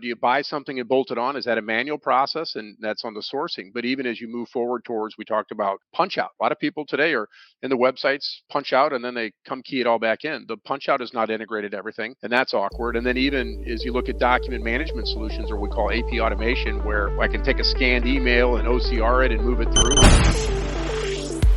Do you buy something and bolt it on? Is that a manual process? And that's on the sourcing. But even as you move forward towards, we talked about punch out. A lot of people today are in the websites, punch out, and then they come key it all back in. The punch out is not integrated to everything, and that's awkward. And then even as you look at document management solutions, or we call AP automation, where I can take a scanned email and OCR it and move it through.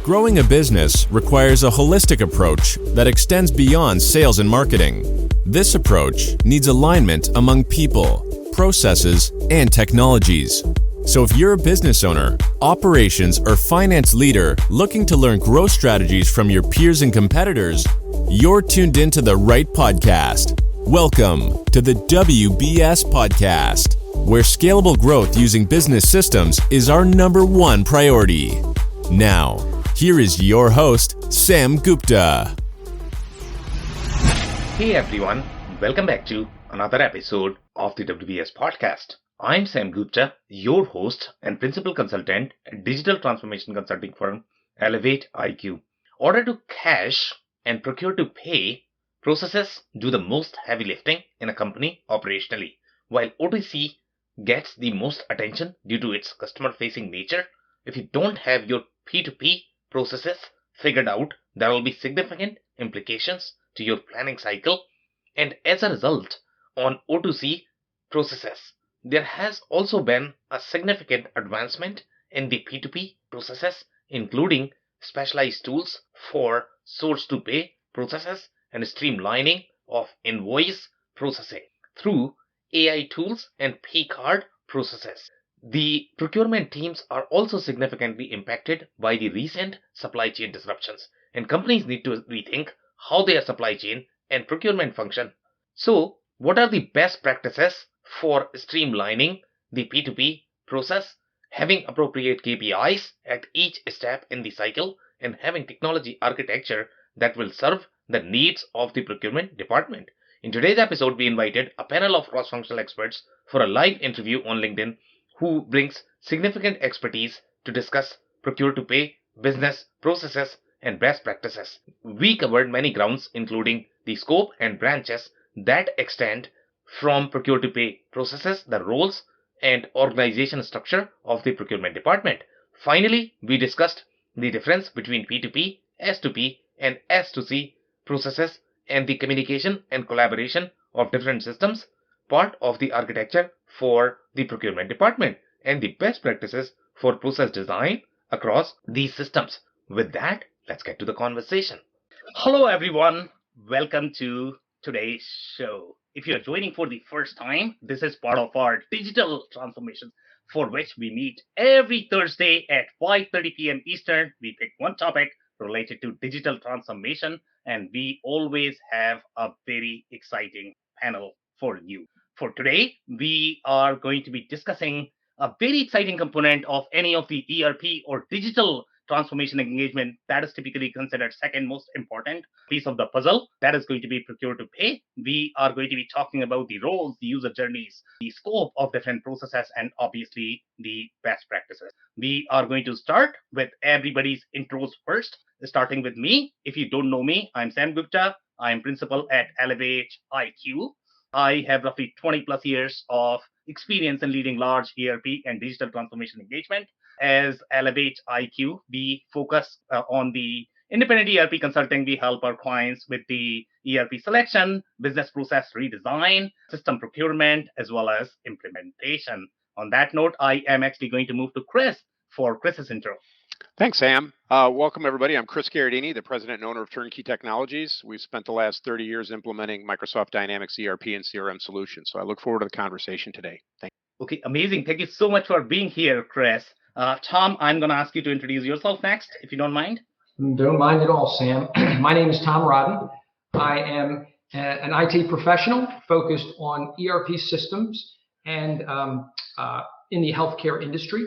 Growing a business requires a holistic approach that extends beyond sales and marketing. This approach needs alignment among people, processes, and technologies. So if you're a business owner, operations, or finance leader looking to learn growth strategies from your peers and competitors, you're tuned into the right podcast. Welcome to the WBS Podcast, where scalable growth using business systems is our number one priority. Now, here is your host, Sam Gupta. Hey everyone, welcome back to another episode of the WBS Podcast. I'm Sam Gupta, your host and principal consultant at digital transformation consulting firm Elevate IQ. Order to cash and procure-to-pay processes do the most heavy lifting in a company operationally, while OTC gets the most attention due to its customer-facing nature. If you don't have your P2P processes figured out, there will be significant implications to your planning cycle, and as a result, on O2C processes. There has also been a significant advancement in the P2P processes, including specialized tools for source-to-pay processes and streamlining of invoice processing through AI tools and pay card processes. The procurement teams are also significantly impacted by the recent supply chain disruptions, and companies need to rethink how their supply chain and procurement function. So, what are the best practices for streamlining the P2P process, having appropriate KPIs at each step in the cycle, and having technology architecture that will serve the needs of the procurement department? In today's episode, we invited a panel of cross-functional experts for a live interview on LinkedIn who brings significant expertise to discuss procure-to-pay, business processes, and best practices. We covered many grounds, including the scope and branches that extend from procure-to-pay processes, the roles and organization structure of the procurement department. Finally, we discussed the difference between P2P, S2P, and S2C processes and the communication and collaboration of different systems, part of the architecture for the procurement department, and the best practices for process design across these systems. With that, let's get to the conversation. Hello, everyone. Welcome to today's show. If you're joining for the first time, this is part of our digital transformation for which we meet every Thursday at 5:30 p.m. Eastern. We pick one topic related to digital transformation, and we always have a very exciting panel for you. For today, we are going to be discussing a very exciting component of any of the ERP or digital transformation engagement that is typically considered second most important piece of the puzzle. That is going to be procure-to-pay. We are going to be talking about the roles, the user journeys, the scope of different processes, and obviously the best practices. We are going to start with everybody's intros first, starting with me. If you don't know me, I'm Sam Gupta. I'm principal at Elevate IQ. I have roughly 20 plus years of experience in leading large ERP and digital transformation engagement. As Elevate IQ, we focus on the independent ERP consulting. We help our clients with the ERP selection, business process redesign, system procurement, as well as implementation. On that note, I am actually going to move to Chris for Chris's intro. Thanks, Sam. Welcome, everybody. I'm Chris Garadini, the president and owner of Turnkey Technologies. We've spent the last 30 years implementing Microsoft Dynamics ERP and CRM solutions. So I look forward to the conversation today. Thank you. Okay, amazing. Thank you so much for being here, Chris. Tom, I'm going to ask you to introduce yourself next, if you don't mind. Don't mind at all, Sam. My name is Tom Rodden. I am an IT professional focused on ERP systems and in the healthcare industry.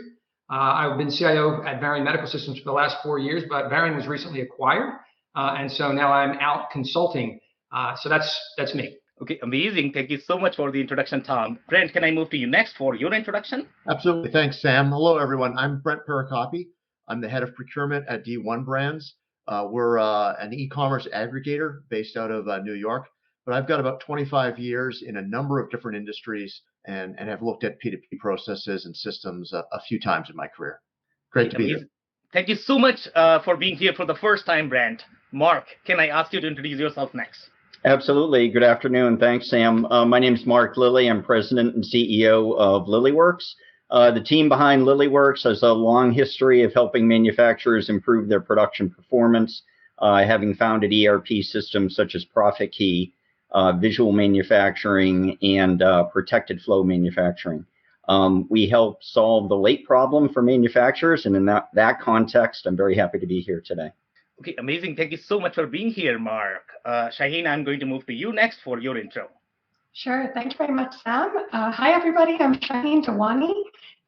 I've been CIO at Varian Medical Systems for the last 4 years, but Varian was recently acquired, and so now I'm out consulting. So that's me. Okay, amazing. Thank you so much for the introduction, Tom. Brent, can I move to you next for your introduction? Absolutely. Thanks, Sam. Hello, everyone. I'm Brent Paracopi. I'm the head of procurement at D1 Brands. We're an e-commerce aggregator based out of New York, but I've got about 25 years in a number of different industries, and have looked at P2P processes and systems a few times in my career. Great to be here. Thank you so much for being here for the first time, Brent. Mark, can I ask you to introduce yourself next? Absolutely. Good afternoon. Thanks, Sam. My name is Mark Lilly. I'm president and CEO of LillyWorks. The team behind LillyWorks has a long history of helping manufacturers improve their production performance, having founded ERP systems such as Profit Key, visual manufacturing, and protected flow manufacturing. We help solve the late problem for manufacturers, and in that context, I'm very happy to be here today. Okay, amazing. Thank you so much for being here, Mark. Shaheen, I'm going to move to you next for your intro. Sure. Thank you very much, Sam. Hi, everybody. I'm Shaheen Tawani,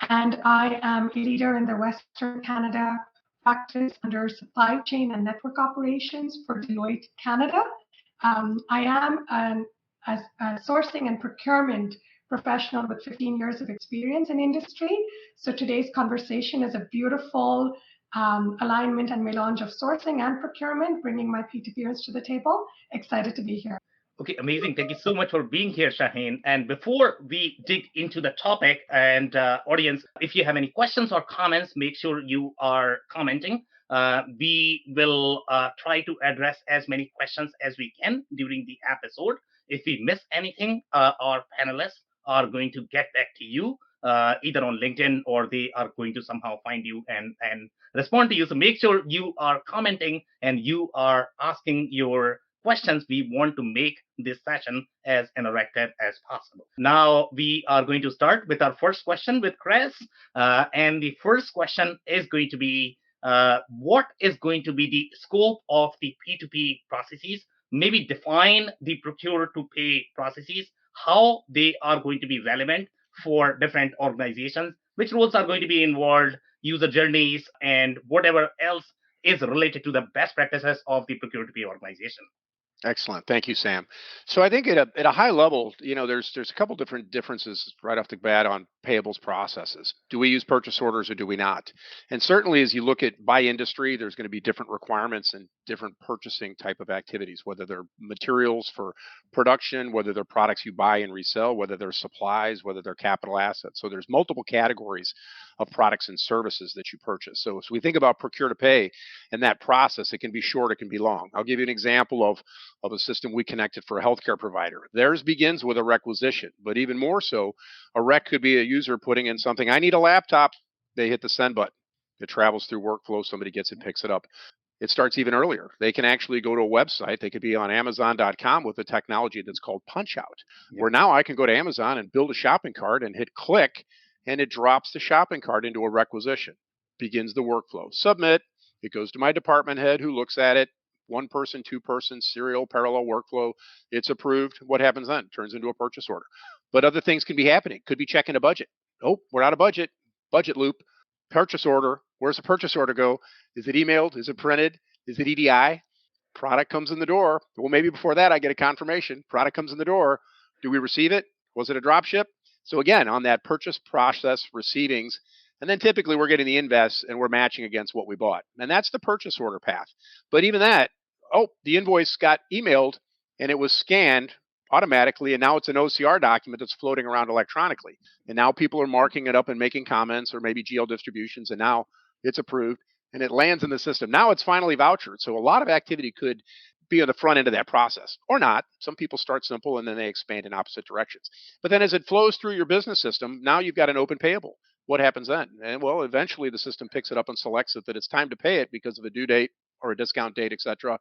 and I am a leader in the Western Canada practice under supply chain and network operations for Deloitte Canada. I am a sourcing and procurement professional with 15 years of experience in industry. So today's conversation is a beautiful alignment and melange of sourcing and procurement, bringing my P2Pers to the table. Excited to be here. Okay, amazing. Thank you so much for being here, Shaheen. And before we dig into the topic, and audience, if you have any questions or comments, make sure you are commenting. We will try to address as many questions as we can during the episode. If we miss anything, our panelists are going to get back to you either on LinkedIn, or they are going to somehow find you and respond to you. So make sure you are commenting and you are asking your questions. We want to make this session as interactive as possible. Now we are going to start with our first question with Chris. And the first question is going to be, what is going to be the scope of the P2P processes? Maybe define the procure-to-pay processes, how they are going to be relevant for different organizations, which roles are going to be involved, user journeys, and whatever else is related to the best practices of the procure-to-pay organization. Excellent. Thank you, Sam. So I think at a high level, there's a couple different differences right off the bat on payables processes. Do we use purchase orders or do we not? And certainly as you look at by industry, there's going to be different requirements and different purchasing type of activities, whether they're materials for production, whether they're products you buy and resell, whether they're supplies, whether they're capital assets. So there's multiple categories of products and services that you purchase. So as we think about procure to pay and that process, it can be short, it can be long. I'll give you an example of a system we connected for a healthcare provider. Theirs begins with a requisition, but even more so, a rec could be a user putting in something, I need a laptop. They hit the send button. It travels through workflow. Somebody gets it, picks it up. It starts even earlier. They can actually go to a website. They could be on Amazon.com with a technology that's called Punch Out, where now I can go to Amazon and build a shopping cart and hit click, and it drops the shopping cart into a requisition. Begins the workflow. Submit. It goes to my department head who looks at it. One person, two person, serial, parallel workflow. It's approved. What happens then? Turns into a purchase order. But other things can be happening. Could be checking a budget. Oh, we're out of budget. Budget loop. Purchase order. Where's the purchase order go? Is it emailed? Is it printed? Is it EDI? Product comes in the door. Well, maybe before that I get a confirmation. Product comes in the door. Do we receive it? Was it a drop ship? So again, on that purchase process, receivings, and then typically we're getting the invoice and we're matching against what we bought. And that's the purchase order path. But even that, the invoice got emailed and it was scanned automatically, and now it's an OCR document that's floating around electronically. And now people are marking it up and making comments or maybe GL distributions, and now it's approved and it lands in the system. Now it's finally vouchered. So a lot of activity could be on the front end of that process or not. Some people start simple and then they expand in opposite directions. But then as it flows through your business system, now you've got an open payable. What happens then? And well, eventually the system picks it up and selects it that it's time to pay it because of a due date or a discount date, etc.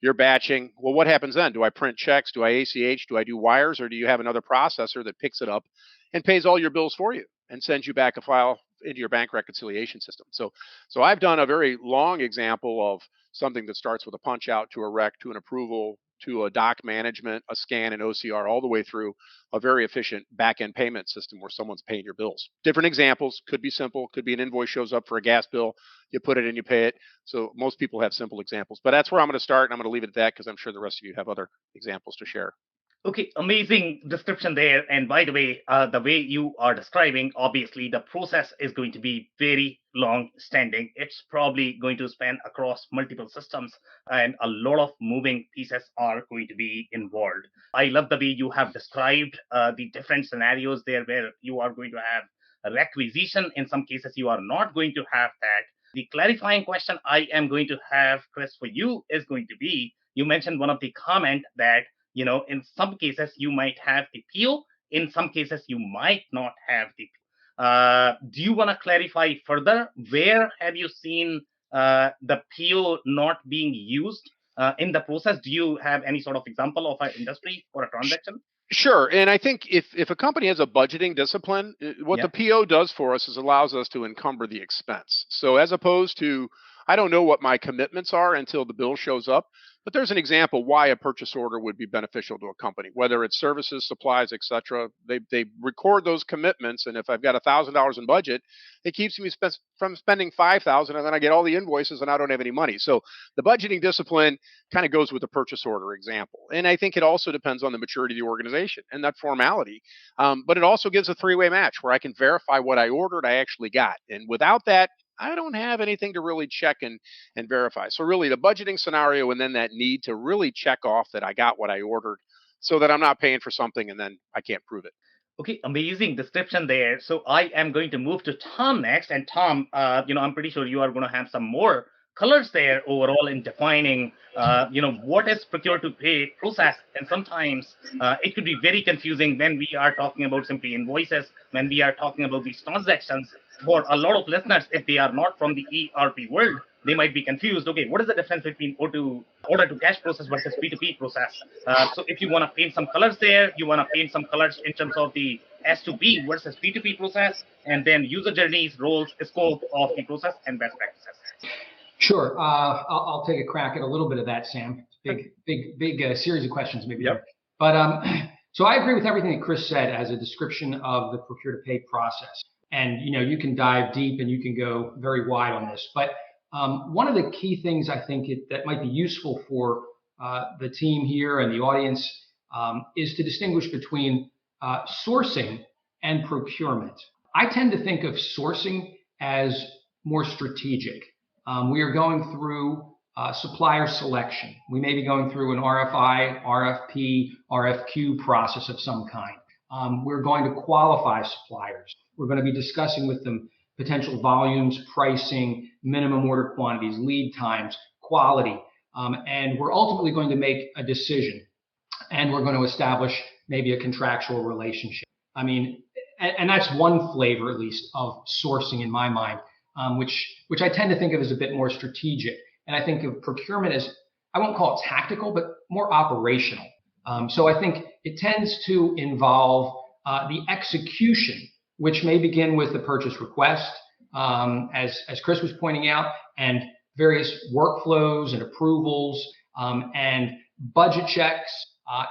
You're batching. Well, what happens then? Do I print checks? Do I ACH? Do I do wires? Or do you have another processor that picks it up and pays all your bills for you and sends you back a file into your bank reconciliation system? So I've done a very long example of something that starts with a punch out to a rec to an approval to a doc management, a scan, and OCR, all the way through a very efficient back-end payment system where someone's paying your bills. Different examples, could be simple, could be an invoice shows up for a gas bill, you put it in, you pay it. So most people have simple examples, but that's where I'm going to start, and I'm going to leave it at that because I'm sure the rest of you have other examples to share. Okay, amazing description there. And by the way, the way you are describing, obviously the process is going to be very long standing. It's probably going to span across multiple systems, and a lot of moving pieces are going to be involved. I love the way you have described the different scenarios there where you are going to have a requisition. In some cases, you are not going to have that. The clarifying question I am going to have, Chris, for you is going to be, you mentioned one of the comment that, in some cases you might have the PO, in some cases you might not have the PO. Do you want to clarify further? Where have you seen the PO not being used in the process? Do you have any sort of example of an industry or a transaction? Sure. And I think if a company has a budgeting discipline, what the Yeah. PO does for us is allows us to encumber the expense. So as opposed to, I don't know what my commitments are until the bill shows up. But there's an example why a purchase order would be beneficial to a company, whether it's services, supplies, etc. They record those commitments, and if I've got $1,000 in budget, it keeps me from spending 5,000, and then I get all the invoices, and I don't have any money. So the budgeting discipline kind of goes with the purchase order example. And I think it also depends on the maturity of the organization and that formality. But it also gives a three-way match where I can verify what I ordered, I actually got. And without that, I don't have anything to really check and verify. So really the budgeting scenario and then that need to really check off that I got what I ordered so that I'm not paying for something and then I can't prove it. Okay, amazing description there. So I am going to move to Tom next. And Tom, I'm pretty sure you are going to have some more colors there overall in defining, what is procure-to-pay process. And sometimes it could be very confusing when we are talking about simply invoices, when we are talking about these transactions. For a lot of listeners, if they are not from the ERP world, they might be confused. Okay, what is the difference between order to cash process versus P2P process? So if you want to paint some colors there, you want to paint some colors in terms of the S2P versus P2P process, and then user journeys, roles, scope of the process, and best practices. Sure. I'll take a crack at a little bit of that, Sam. Big series of questions, maybe. Yep. But so I agree with everything that Chris said as a description of the procure-to-pay process. And you can dive deep and you can go very wide on this. But one of the key things I think that might be useful for the team here and the audience is to distinguish between sourcing and procurement. I tend to think of sourcing as more strategic. We are going through supplier selection. We may be going through an RFI, RFP, RFQ process of some kind. We're going to qualify suppliers. We're going to be discussing with them potential volumes, pricing, minimum order quantities, lead times, quality, and we're ultimately going to make a decision, and we're going to establish maybe a contractual relationship. I mean, and that's one flavor, at least, of sourcing in my mind, which I tend to think of as a bit more strategic. And I think of procurement as, I won't call it tactical, but more operational. So I think it tends to involve the execution, which may begin with the purchase request, as Chris was pointing out, and various workflows and approvals and budget checks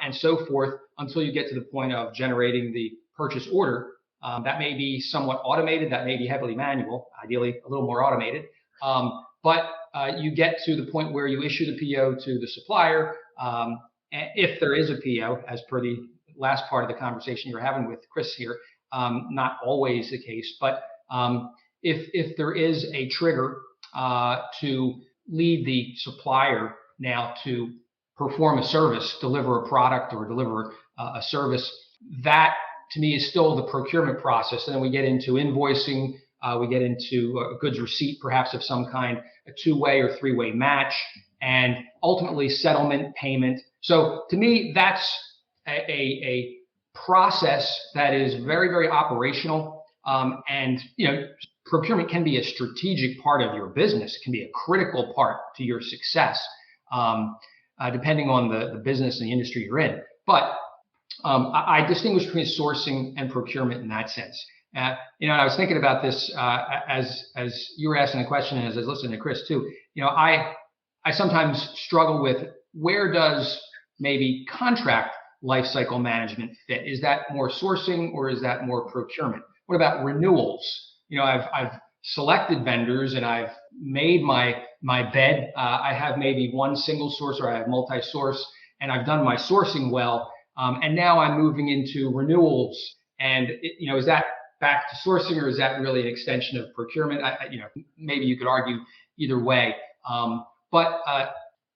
and so forth, until you get to the point of generating the purchase order. That may be somewhat automated, that may be heavily manual, ideally a little more automated. But you get to the point where you issue the PO to the supplier, if there is a PO, as per the last part of the conversation you're having with Chris here. Not always the case, but if there is a trigger to lead the supplier now to perform a service, deliver a product or deliver a service, that to me is still the procurement process. And then we get into invoicing, we get into a goods receipt, perhaps of some kind, a two-way or three-way match, and ultimately settlement, payment. So to me, that's a process that is very, very operational. And procurement can be a strategic part of your business. It can be a critical part to your success, depending on the business and the industry you're in. But I distinguish between sourcing and procurement in that sense. And I was thinking about this as you were asking the question, and as I was listening to Chris too. I sometimes struggle with, where does maybe contract lifecycle management fit? Is that more sourcing or is that more procurement? What about renewals? I've selected vendors and I've made my bed. I have maybe one single source or I have multi-source, and I've done my sourcing well. And now I'm moving into renewals. And is that back to sourcing, or is that really an extension of procurement? Maybe you could argue either way. But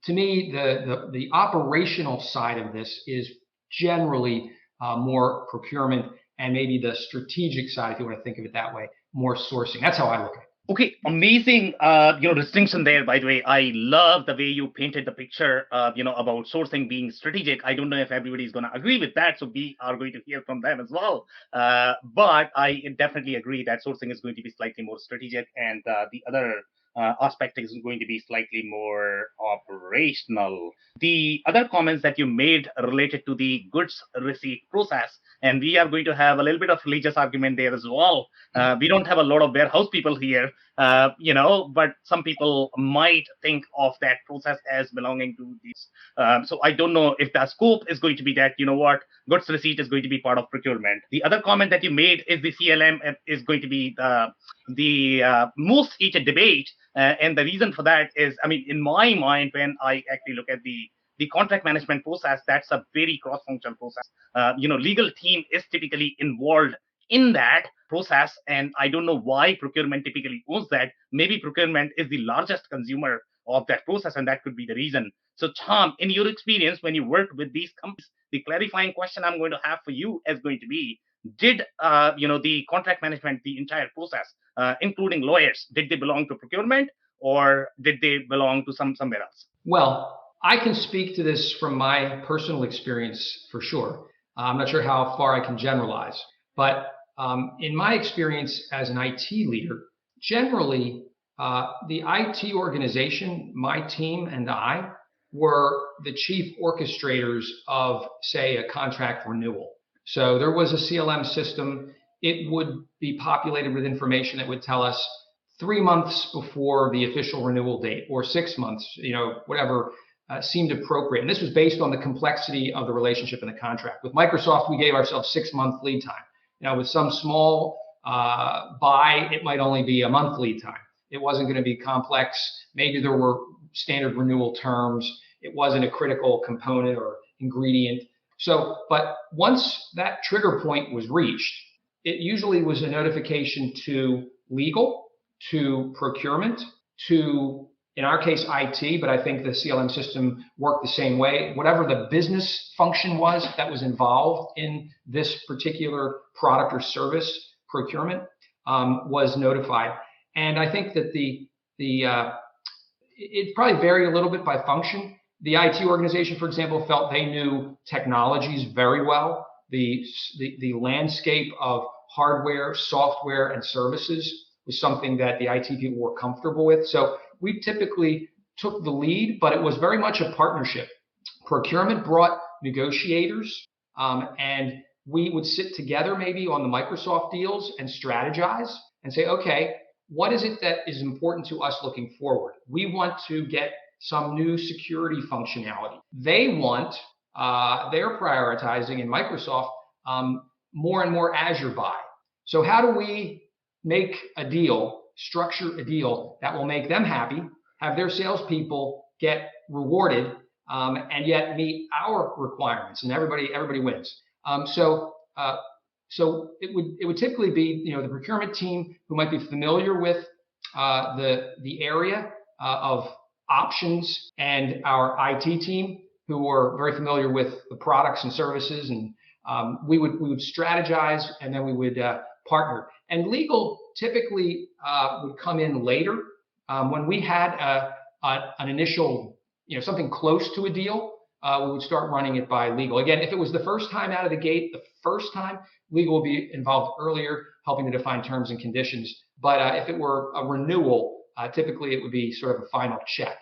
to me, the operational side of this is generally more procurement, and maybe the strategic side, if you want to think of it that way, more sourcing. That's how I look at it. Okay, amazing, distinction there. By the way, I love the way you painted the picture, about sourcing being strategic. I don't know if everybody's going to agree with that, so we are going to hear from them as well. But I definitely agree that sourcing is going to be slightly more strategic, and the other aspect is going to be slightly more operational. The other comments that you made related to the goods receipt process, and we are going to have a little bit of religious argument there as well. We don't have a lot of warehouse people here, but some people might think of that process as belonging to these. So I don't know if the scope is going to be that, goods receipt is going to be part of procurement. The other comment that you made is the CLM is going to be the most heated debate. And the reason for that is, in my mind, when I actually look at the contract management process, that's a very cross-functional process. Legal team is typically involved in that process, and I don't know why procurement typically owns that. Maybe procurement is the largest consumer of that process, and that could be the reason. So Tom, in your experience, when you worked with these companies, the clarifying question I'm going to have for you is going to be, did the contract management, the entire process, including lawyers, did they belong to procurement, or did they belong to somewhere else? Well, I can speak to this from my personal experience for sure. I'm not sure how far I can generalize, but in my experience as an IT leader, generally the IT organization, my team and I, were the chief orchestrators of, say, a contract renewal. So there was a CLM system. It would be populated with information that would tell us 3 months before the official renewal date, or 6 months, whatever seemed appropriate. And this was based on the complexity of the relationship in the contract. With Microsoft, we gave ourselves 6-month lead time. Now, with some small buy, it might only be a month lead time. It wasn't going to be complex. Maybe there were standard renewal terms. It wasn't a critical component or ingredient. But once that trigger point was reached, it usually was a notification to legal, to procurement, to, in our case, IT, but I think the CLM system worked the same way. Whatever the business function was that was involved in this particular product or service procurement was notified. And I think that it probably varied a little bit by function. The IT organization, for example, felt they knew technologies very well. The landscape of hardware, software, and services was something that the IT people were comfortable with. So we typically took the lead, but it was very much a partnership. Procurement brought negotiators, and we would sit together maybe on the Microsoft deals and strategize and say, okay, what is it that is important to us looking forward? We want to get some new security functionality. They're prioritizing in Microsoft more and more Azure buy. So how do we make a deal, structure a deal that will make them happy, have their salespeople get rewarded, and yet meet our requirements, and everybody wins. So it would typically be the procurement team who might be familiar with the area of options, and our IT team who are very familiar with the products and services, and we would strategize, and then we would partner. And legal typically would come in later when we had an initial, something close to a deal. We would start running it by legal. Again, if it was the first time out of the gate, legal will be involved earlier, helping to define terms and conditions. But if it were a renewal, typically it would be sort of a final check.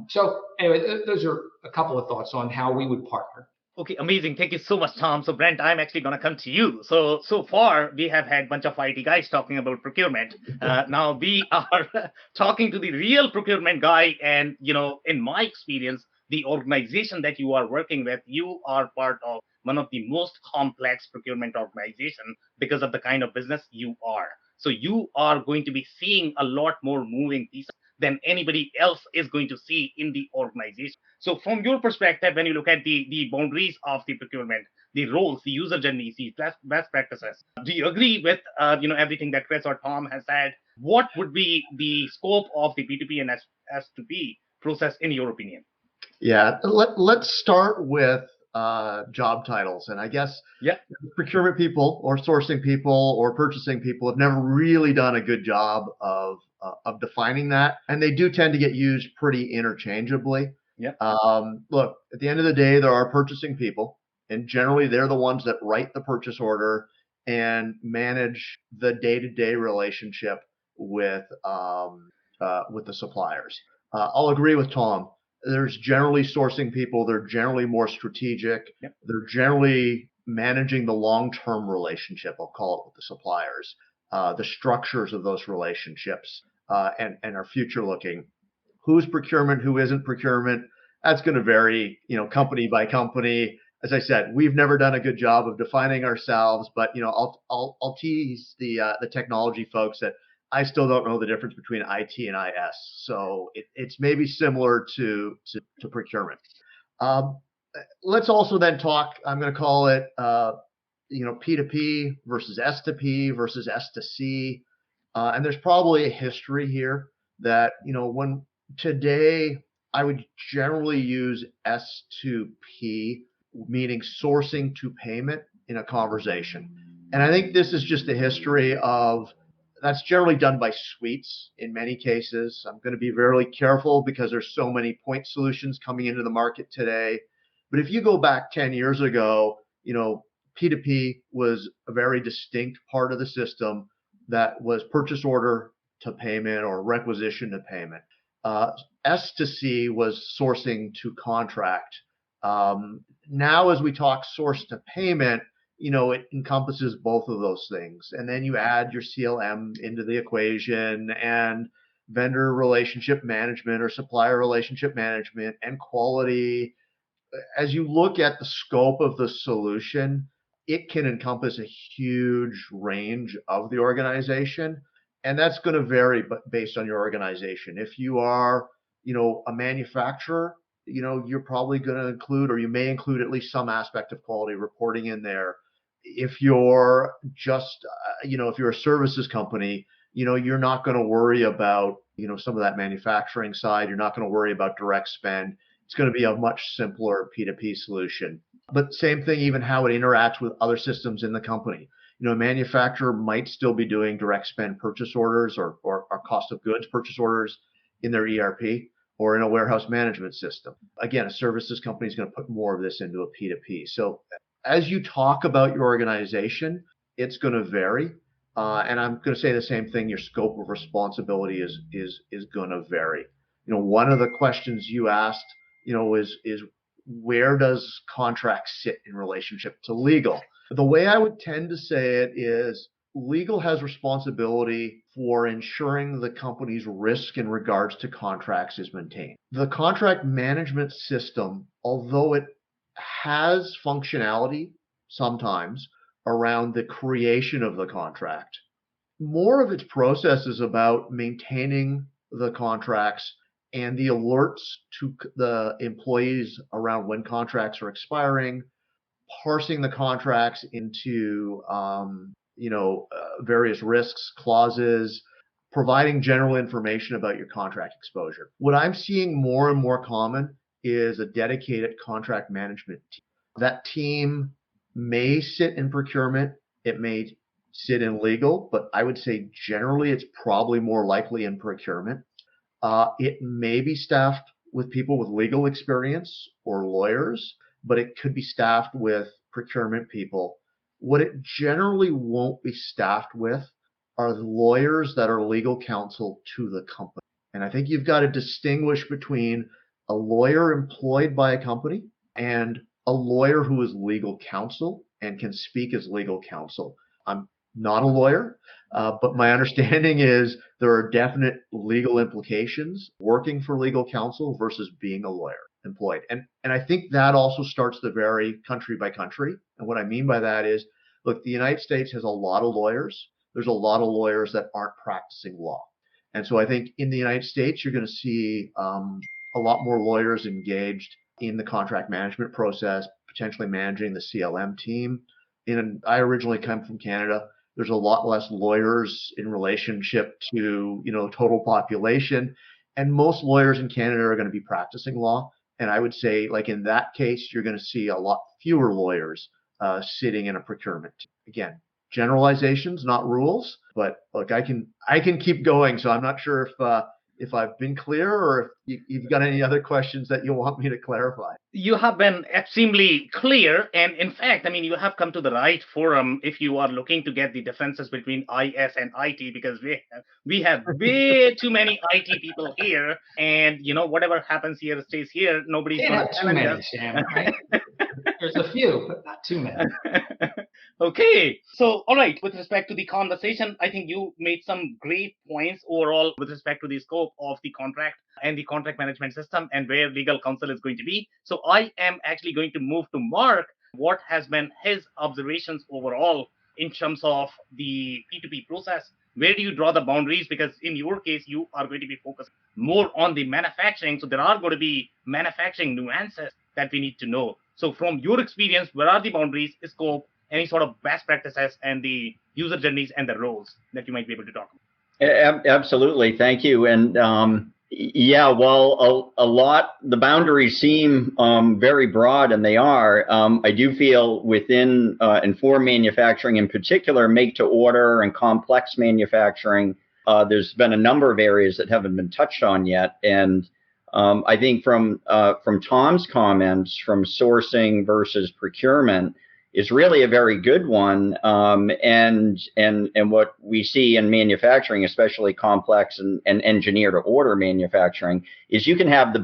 So anyway, those are a couple of thoughts on how we would partner. Okay, amazing. Thank you so much, Tom. So Brent, I'm actually going to come to you. So far, we have had a bunch of IT guys talking about procurement. Now we are talking to the real procurement guy. And, in my experience, the organization that you are working with, you are part of one of the most complex procurement organization because of the kind of business you are. So you are going to be seeing a lot more moving pieces than anybody else is going to see in the organization. So from your perspective, when you look at the boundaries of the procurement, the roles, the user journeys, the best practices, do you agree with everything that Chris or Tom has said? What would be the scope of the P2P and S2P process in your opinion? Yeah, let's start with job titles. And I guess procurement people or sourcing people or purchasing people have never really done a good job of defining that. And they do tend to get used pretty interchangeably. Look, at the end of the day, there are purchasing people, and generally they're the ones that write the purchase order and manage the day-to-day relationship with the suppliers. I'll agree with Tom. There's generally sourcing people. They're generally more strategic. They're generally managing the long-term relationship, I'll call it, with the suppliers, the structures of those relationships, and are future-looking. Who's procurement? Who isn't procurement? That's going to vary, company by company. As I said, we've never done a good job of defining ourselves, but I'll tease the technology folks that I still don't know the difference between IT and IS. So it's maybe similar to procurement. Let's also then talk, I'm going to call it, P2P versus S2P versus S2C. And there's probably a history here that, when today I would generally use S2P, meaning sourcing to payment in a conversation. And I think this is just a history of that's generally done by suites in many cases. I'm going to be very careful because there's so many point solutions coming into the market today. But if you go back 10 years ago, P2P was a very distinct part of the system that was purchase order to payment or requisition to payment. S2C was sourcing to contract. Now, as we talk source to payment, it encompasses both of those things. And then you add your CLM into the equation and vendor relationship management or supplier relationship management and quality. As you look at the scope of the solution, it can encompass a huge range of the organization. And that's going to vary based on your organization. If you are, a manufacturer, you're probably going to include, or you may include at least some aspect of quality reporting in there. If you're just, if you're a services company, you're not going to worry about, some of that manufacturing side. You're not going to worry about direct spend. It's going to be a much simpler P2P solution. But same thing, even how it interacts with other systems in the company. A manufacturer might still be doing direct spend purchase orders or cost of goods purchase orders in their ERP or in a warehouse management system. Again, a services company is going to put more of this into a P2P. So as you talk about your organization, it's going to vary. And I'm going to say the same thing. Your scope of responsibility is going to vary. One of the questions you asked, is where does contract sit in relationship to legal? The way I would tend to say it is legal has responsibility for ensuring the company's risk in regards to contracts is maintained. The contract management system, although it has functionality sometimes around the creation of the contract, more of its process is about maintaining the contracts and the alerts to the employees around when contracts are expiring, parsing the contracts into various risks, clauses, providing general information about your contract exposure. What I'm seeing more and more common is a dedicated contract management team. That team may sit in procurement, it may sit in legal, but I would say generally it's probably more likely in procurement. It may be staffed with people with legal experience or lawyers, but it could be staffed with procurement people. What it generally won't be staffed with are the lawyers that are legal counsel to the company. And I think you've got to distinguish between a lawyer employed by a company and a lawyer who is legal counsel and can speak as legal counsel. I'm not a lawyer, but my understanding is there are definite legal implications working for legal counsel versus being a lawyer employed. And I think that also starts to vary country by country. And what I mean by that is, look, the United States has a lot of lawyers. There's a lot of lawyers that aren't practicing law. And so I think in the United States, you're going to see a lot more lawyers engaged in the contract management process, potentially managing the CLM team. I originally come from Canada. There's a lot less lawyers in relationship to, total population. And most lawyers in Canada are going to be practicing law. And I would say, like in that case, you're going to see a lot fewer lawyers sitting in a procurement team. Again, generalizations, not rules. But look, I can keep going. So I'm not sure if I've been clear or if you've got any other questions that you want me to clarify. You have been extremely clear. And in fact, I mean, you have come to the right forum if you are looking to get the differences between IS and IT, because we have way too many IT people here. And, whatever happens here stays here. Nobody's not too many, Sam, right? There's a few, but not too many. Okay. So, all right. With respect to the conversation, I think you made some great points overall with respect to the scope of the contract and the contract management system and where legal counsel is going to be. So I am actually going to move to Mark. What has been his observations overall in terms of the P2P process? Where do you draw the boundaries? Because in your case, you are going to be focused more on the manufacturing. So there are going to be manufacturing nuances that we need to know. So from your experience, where are the boundaries, scope, any sort of best practices and the user journeys and the roles that you might be able to talk about? Absolutely. Thank you. And yeah, while the boundaries seem very broad, and they are, I do feel within and for manufacturing in particular, make to order and complex manufacturing, there's been a number of areas that haven't been touched on yet. And I think from Tom's comments, from sourcing versus procurement, is really a very good one. And what we see in manufacturing, especially complex and engineer to order manufacturing, is you can have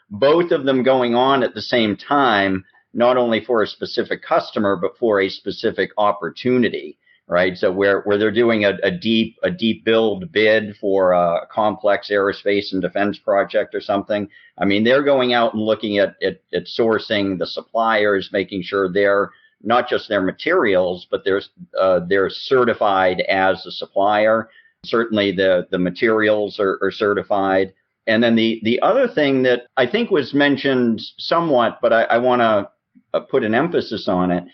both of them going on at the same time, not only for a specific customer, but for a specific opportunity, right? So where they're doing a deep build bid for a complex aerospace and defense project or something, I mean, they're going out and looking at sourcing the suppliers, making sure they're not just their materials, but they're certified as a supplier. Certainly the materials are certified. And then the other thing that I think was mentioned somewhat, but I want to put an emphasis on it,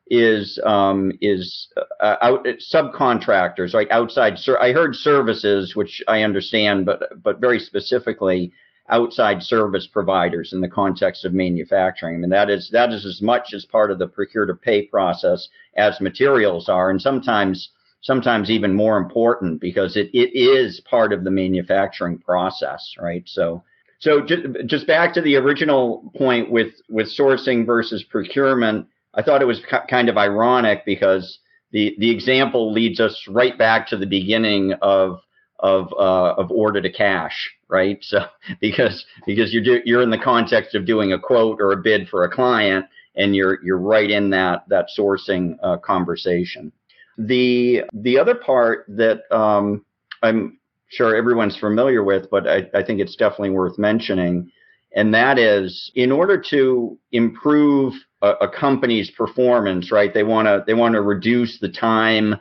is subcontractors, right? Outside. I heard services, which I understand, but very specifically outside service providers in the context of manufacturing. I mean, that is as much as part of the procure-to-pay process as materials are, and sometimes even more important, because it is part of the manufacturing process, right? So just back to the original point with sourcing versus procurement, I thought it was kind of ironic, because the example leads us right back to the beginning of order to cash, right? So because you're in the context of doing a quote or a bid for a client, and you're right in that sourcing conversation. The other part that I'm sure everyone's familiar with, but I think it's definitely worth mentioning, and that is, in order to improve a company's performance, right? They want to reduce the time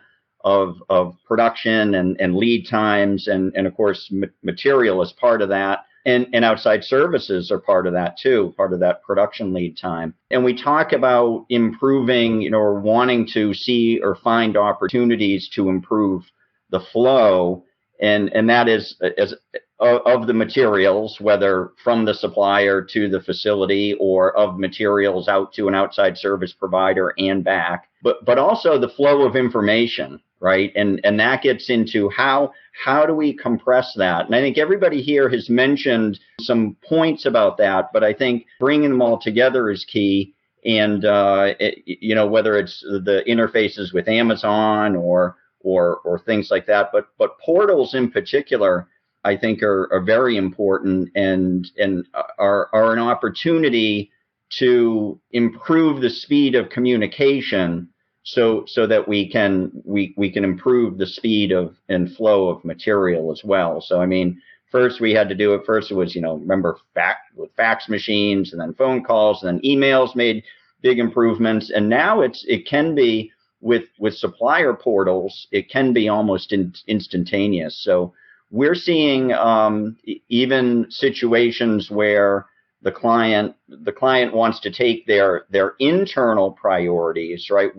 of production and lead times, and of course material is part of that, and outside services are part of that too, part of that production lead time. And we talk about improving, or wanting to see or find opportunities to improve the flow, and that is as of the materials, whether from the supplier to the facility, or of materials out to an outside service provider and back, but also the flow of information, right? And that gets into how do we compress that? And I think everybody here has mentioned some points about that, but I think bringing them all together is key. And whether it's the interfaces with Amazon or things like that, but portals in particular, I think are very important and are an opportunity to improve the speed of communication, so that we can improve the speed of and flow of material as well. So I mean, first we had to do it. First it was, remember, with fax machines, and then phone calls, and then emails made big improvements, and now it can be with supplier portals, it can be almost instantaneous. So we're seeing even situations where the client wants to take their internal priorities, right?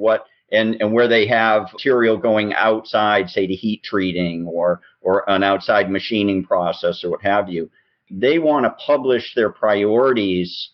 And where they have material going outside, say to heat treating or an outside machining process or what have you. They want to publish their priorities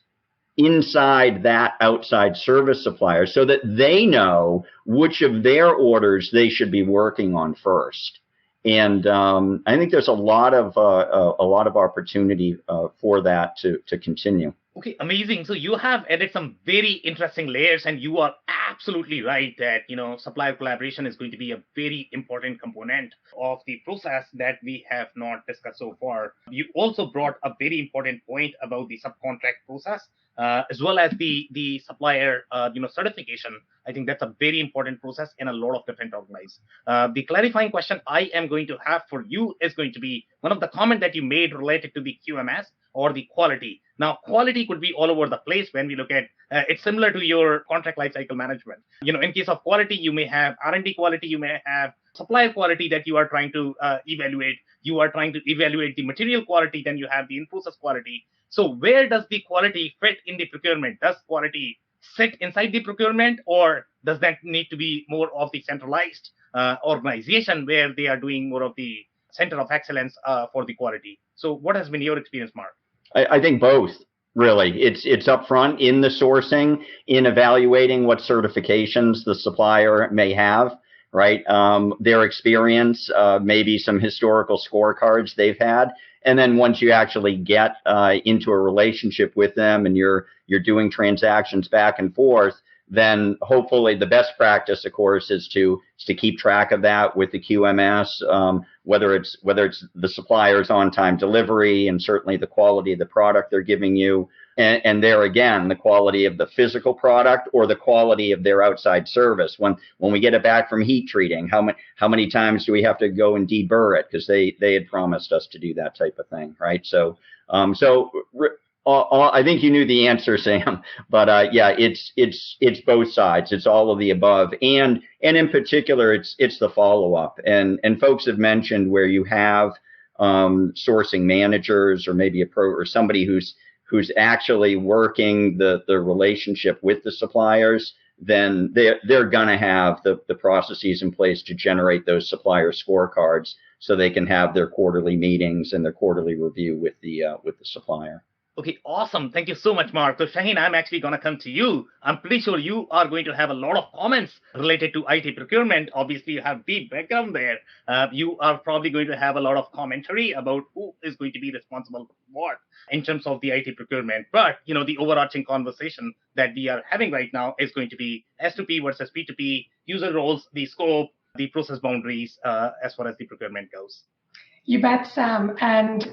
inside that outside service supplier so that they know which of their orders they should be working on first. And I think there's a lot of opportunity for that to continue. Okay, amazing. So you have added some very interesting layers, and you are absolutely right that, supplier collaboration is going to be a very important component of the process that we have not discussed so far. You also brought a very important point about the subcontract process, as well as the supplier, certification. I think that's a very important process in a lot of different organizations. The clarifying question I am going to have for you is going to be one of the comment that you made related to the QMS or the quality. Now, quality could be all over the place when we look at it's similar to your contract lifecycle management. In case of quality, you may have R&D quality, you may have supplier quality that you are trying to evaluate. You are trying to evaluate the material quality, then you have the in-process quality. So where does the quality fit in the procurement? Does quality sit inside the procurement, or does that need to be more of the centralized organization where they are doing more of the center of excellence for the quality? So what has been your experience, Mark? I think both, really. It's upfront in the sourcing, in evaluating what certifications the supplier may have, right? Their experience, maybe some historical scorecards they've had. And then once you actually get into a relationship with them and you're doing transactions back and forth, then hopefully the best practice, of course, is to keep track of that with the QMS, whether it's the supplier's on-time delivery and certainly the quality of the product they're giving you. And there again, the quality of the physical product or the quality of their outside service. When we get it back from heat treating, how many times do we have to go and deburr it because they had promised us to do that type of thing, right? So I think you knew the answer, Sam, but yeah, it's both sides. It's all of the above, and in particular, it's the follow up. And folks have mentioned where you have sourcing managers or maybe or somebody who's actually working the relationship with the suppliers. Then they're gonna have the processes in place to generate those supplier scorecards so they can have their quarterly meetings and their quarterly review with the supplier. Okay, awesome. Thank you so much, Mark. So Shaheen, I'm actually going to come to you. I'm pretty sure you are going to have a lot of comments related to IT procurement. Obviously, you have deep background there. You are probably going to have a lot of commentary about who is going to be responsible for what in terms of the IT procurement. But, the overarching conversation that we are having right now is going to be S2P versus P2P, user roles, the scope, the process boundaries as far as the procurement goes. You bet, Sam. And,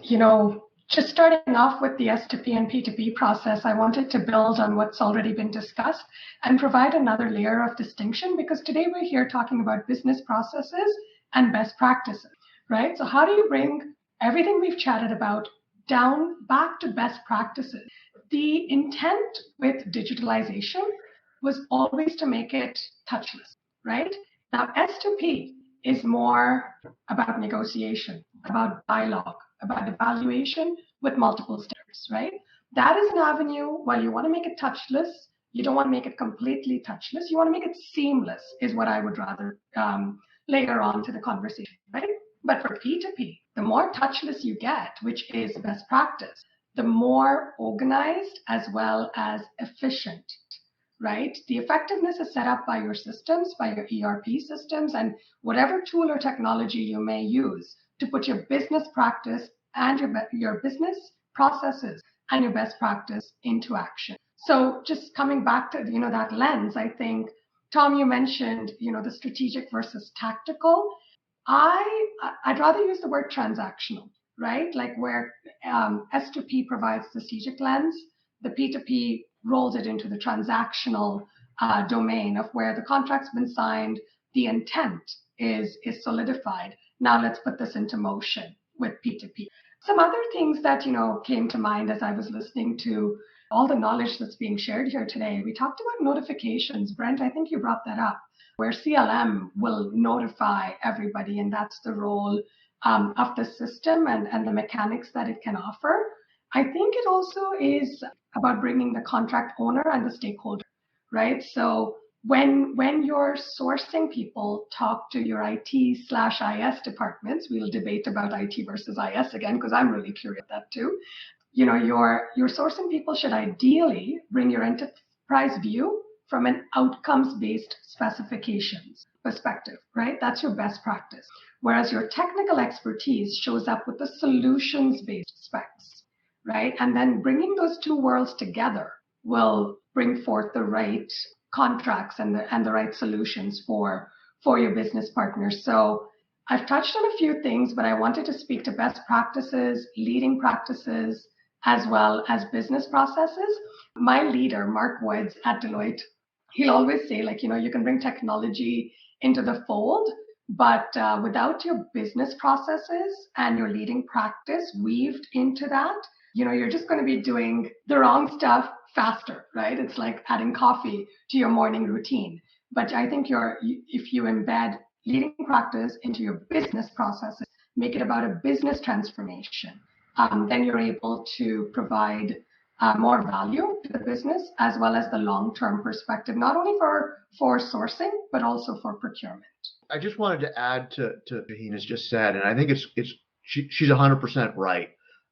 just starting off with the S2P and P2P process, I wanted to build on what's already been discussed and provide another layer of distinction, because today we're here talking about business processes and best practices, right? So how do you bring everything we've chatted about down back to best practices? The intent with digitalization was always to make it touchless, right? Now, S2P is more about negotiation, about dialogue, about evaluation with multiple stakeholders, right? That is an avenue. While you want to make it touchless, you don't want to make it completely touchless. You want to make it seamless, is what I would rather layer on to the conversation, right? But for P2P, the more touchless you get, which is best practice, the more organized as well as efficient, right? The effectiveness is set up by your systems, by your ERP systems, and whatever tool or technology you may use to put your business practice and your business processes and your best practice into action. So just coming back to that lens, I think, Tom, you mentioned the strategic versus tactical. I'd rather use the word transactional, right? Like where S2P provides the strategic lens, the P2P rolls it into the transactional domain of where the contract's been signed, the intent is solidified. Now let's put this into motion with P2P. Some other things that, came to mind as I was listening to all the knowledge that's being shared here today. We talked about notifications. Brent, I think you brought that up, where CLM will notify everybody, and that's the role of the system and the mechanics that it can offer. I think it also is about bringing the contract owner and the stakeholder, right? So when your sourcing people talk to your IT/IS departments, we'll debate about IT versus IS again, because I'm really curious about that too. Your sourcing people should ideally bring your enterprise view from an outcomes-based specifications perspective, right? That's your best practice. Whereas your technical expertise shows up with the solutions-based specs, right? And then bringing those two worlds together will bring forth the right contracts and the right solutions for your business partners. So I've touched on a few things, but I wanted to speak to best practices, leading practices, as well as business processes. My leader, Mark Woods at Deloitte, he'll always say, like, you can bring technology into the fold, but without your business processes and your leading practice weaved into that, you're just going to be doing the wrong stuff faster, right? It's like adding coffee to your morning routine. But I think if you embed leading practice into your business processes, make it about a business transformation, then you're able to provide more value to the business as well as the long-term perspective, not only for sourcing, but also for procurement. I just wanted to add to Shaheen's just said, and I think she's 100% right.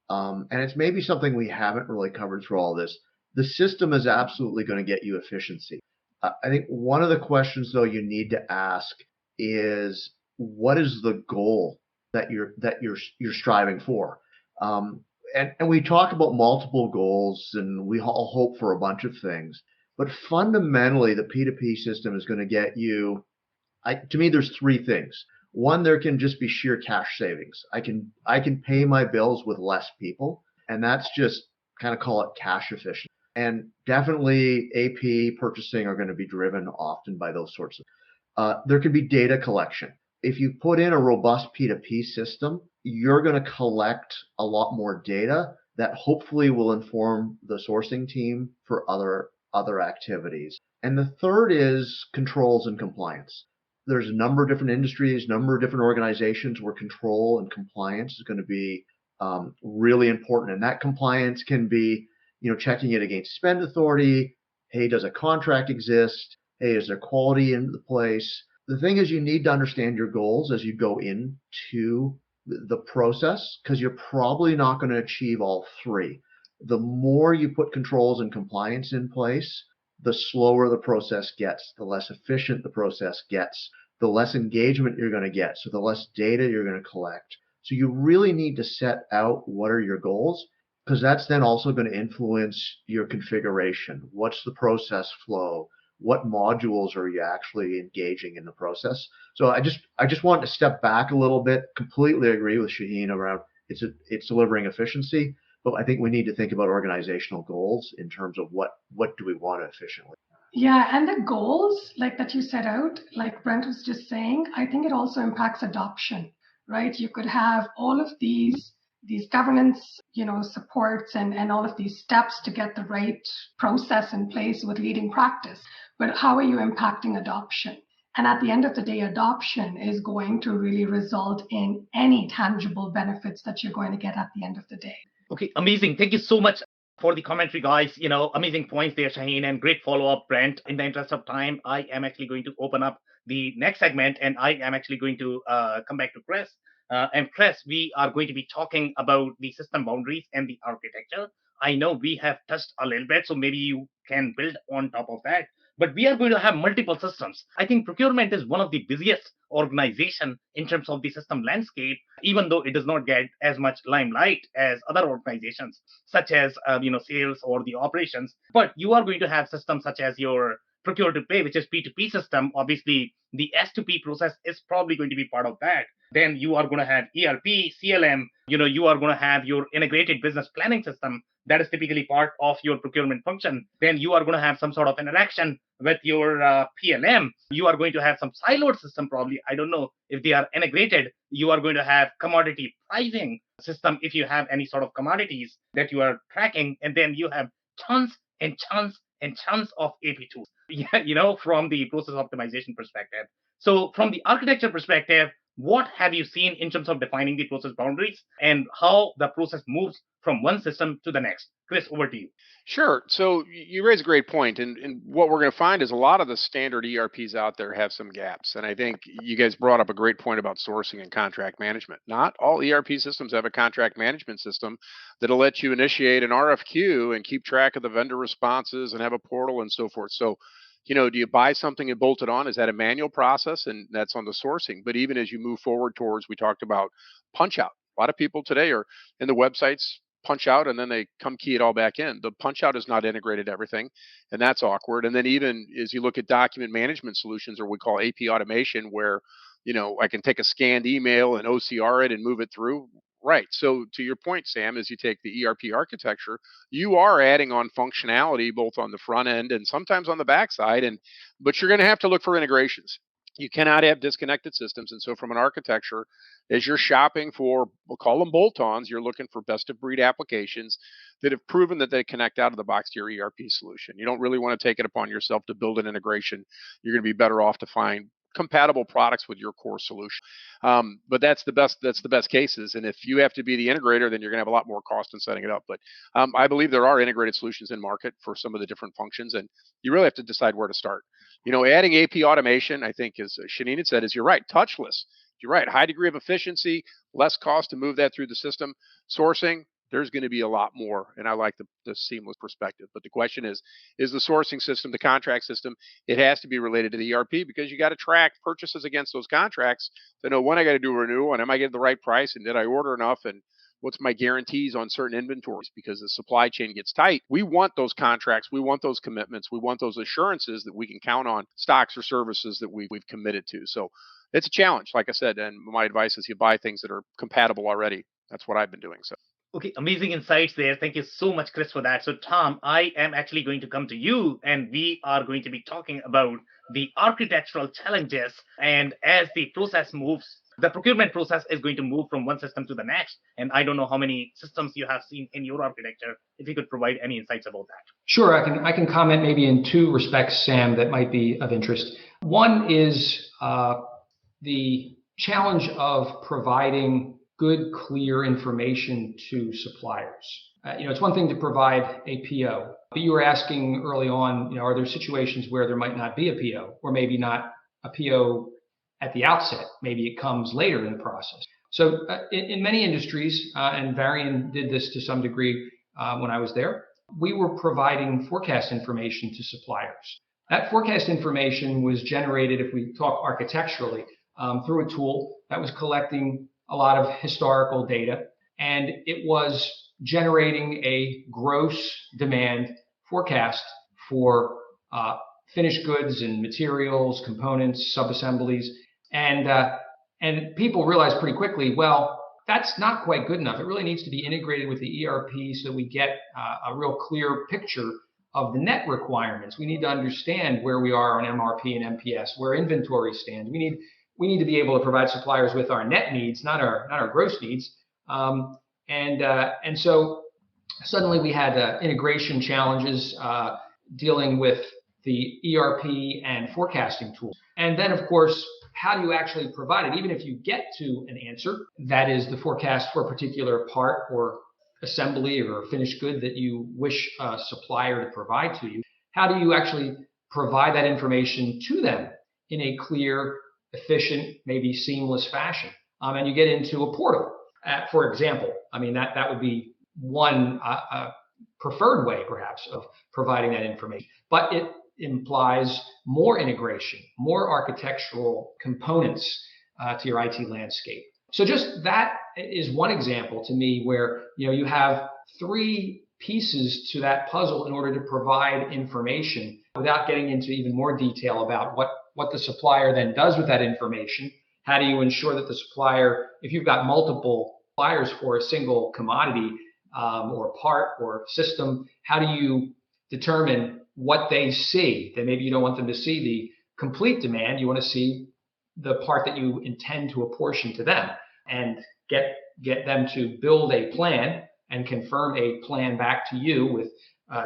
And it's maybe something we haven't really covered through all this. The system is absolutely going to get you efficiency. I think one of the questions, though, you need to ask is, what is the goal that you're striving for? And we talk about multiple goals, and we all hope for a bunch of things. But fundamentally, the P2P system is going to get you. To me, there's three things. One, there can just be sheer cash savings. I can pay my bills with less people, and that's just kind of call it cash efficient. And definitely AP purchasing are going to be driven often by those sorts of. There could be data collection. If you put in a robust P2P system, you're going to collect a lot more data that hopefully will inform the sourcing team for other activities. And the third is controls and compliance. There's a number of different industries, number of different organizations where control and compliance is going to be really important. And that compliance can be, checking it against spend authority. Hey, does a contract exist? Hey, is there quality in the place? The thing is, you need to understand your goals as you go into the process, because you're probably not going to achieve all three. The more you put controls and compliance in place, the slower the process gets, the less efficient the process gets, the less engagement you're going to get, so the less data you're going to collect. So you really need to set out what are your goals, because that's then also going to influence your configuration. What's the process flow? What modules are you actually engaging in the process? So I just want to step back a little bit. Completely agree with Shaheen around it's delivering efficiency, but I think we need to think about organizational goals in terms of what do we want to efficiently. Yeah, and the goals like that you set out, like Brent was just saying, I think it also impacts adoption, right? You could have all of these governance, supports and all of these steps to get the right process in place with leading practice. But how are you impacting adoption? And at the end of the day, adoption is going to really result in any tangible benefits that you're going to get at the end of the day. Okay, amazing. Thank you so much for the commentary, guys. Amazing points there, Shaheen, and great follow-up, Brent. In the interest of time, I am actually going to open up the next segment, and I am actually going to come back to Chris. And Chris, we are going to be talking about the system boundaries and the architecture. I know we have touched a little bit, so maybe you can build on top of that. But we are going to have multiple systems. I think procurement is one of the busiest organization in terms of the system landscape, even though it does not get as much limelight as other organizations, such as sales or the operations. But you are going to have systems such as your Procure-To-Pay, which is P2P system. Obviously, the S2P process is probably going to be part of that. Then you are going to have ERP, CLM, you are going to have your integrated business planning system. That is typically part of your procurement function. Then you are going to have some sort of interaction with your PLM. You are going to have some siloed system probably. I don't know if they are integrated. You are going to have commodity pricing system if you have any sort of commodities that you are tracking. And then you have tons and tons and tons of AP tools, from the process optimization perspective. So from the architecture perspective, What have you seen in terms of defining the process boundaries and how the process moves from one system to the next? Chris, over to you. Sure. So you raise a great point, and what we're going to find is a lot of the standard ERPs out there have some gaps. And I think you guys brought up a great point about sourcing and contract management. Not all ERP systems have a contract management system that'll let you initiate an RFQ and keep track of the vendor responses and have a portal and so forth. So, do you buy something and bolt it on? Is that a manual process? And that's on the sourcing. But even as you move forward towards, we talked about punch out. A lot of people today are in the websites punch out and then they come key it all back in. The punch out is not integrated everything, and that's awkward. And then even as you look at document management solutions, or we call AP automation, where I can take a scanned email and OCR it and move it through. Right. So to your point, Sam, as you take the ERP architecture, you are adding on functionality both on the front end and sometimes on the back side, but you're going to have to look for integrations. You cannot have disconnected systems. And so from an architecture, as you're shopping for, we'll call them bolt-ons, you're looking for best of breed applications that have proven that they connect out of the box to your ERP solution. You don't really want to take it upon yourself to build an integration. You're going to be better off to find compatible products with your core solution. But that's the best cases. And if you have to be the integrator, then you're going to have a lot more cost in setting it up. But I believe there are integrated solutions in market for some of the different functions, and you really have to decide where to start. Adding AP automation, I think, as Shanine had said, is you're right, touchless. You're right, high degree of efficiency, less cost to move that through the system. Sourcing, there's going to be a lot more, and I like the seamless perspective. But the question is the sourcing system, the contract system, it has to be related to the ERP, because you got to track purchases against those contracts to know when I got to do a renewal, and am I getting the right price, and did I order enough, and what's my guarantees on certain inventories, because the supply chain gets tight. We want those contracts. We want those commitments. We want those assurances that we can count on stocks or services that we've committed to. So it's a challenge, like I said, and my advice is you buy things that are compatible already. That's what I've been doing. So. Okay, amazing insights there. Thank you so much, Chris, for that. So, Tom, I am actually going to come to you, and we are going to be talking about the architectural challenges. And as the process moves, the procurement process is going to move from one system to the next. And I don't know how many systems you have seen in your architecture. If you could provide any insights about that. Sure, I can comment maybe in two respects, Sam, that might be of interest. One is the challenge of providing good, clear information to suppliers. It's one thing to provide a PO, but you were asking early on, are there situations where there might not be a PO, or maybe not a PO at the outset? Maybe it comes later in the process. So in many industries, and Varian did this to some degree when I was there, we were providing forecast information to suppliers. That forecast information was generated, if we talk architecturally, through a tool that was collecting a lot of historical data, and it was generating a gross demand forecast for finished goods and materials, components, subassemblies, and people realized pretty quickly, well, that's not quite good enough. It really needs to be integrated with the ERP so that we get a real clear picture of the net requirements. We need to understand where we are on MRP and MPS, where inventory stands. We need to be able to provide suppliers with our net needs, not our gross needs. And so suddenly we had integration challenges dealing with the ERP and forecasting tools. And then, of course, how do you actually provide it? Even if you get to an answer, that is the forecast for a particular part or assembly or finished good that you wish a supplier to provide to you, how do you actually provide that information to them in a clear, efficient, maybe seamless fashion? And you get into a portal, for example. I mean, that would be one preferred way, perhaps, of providing that information. But it implies more integration, more architectural components to your IT landscape. So just that is one example to me where you have three pieces to that puzzle in order to provide information without getting into even more detail about what the supplier then does with that information. How do you ensure that the supplier, if you've got multiple suppliers for a single commodity or part or system, how do you determine what they see? That maybe you don't want them to see the complete demand. You want to see the part that you intend to apportion to them, and get them to build a plan and confirm a plan back to you with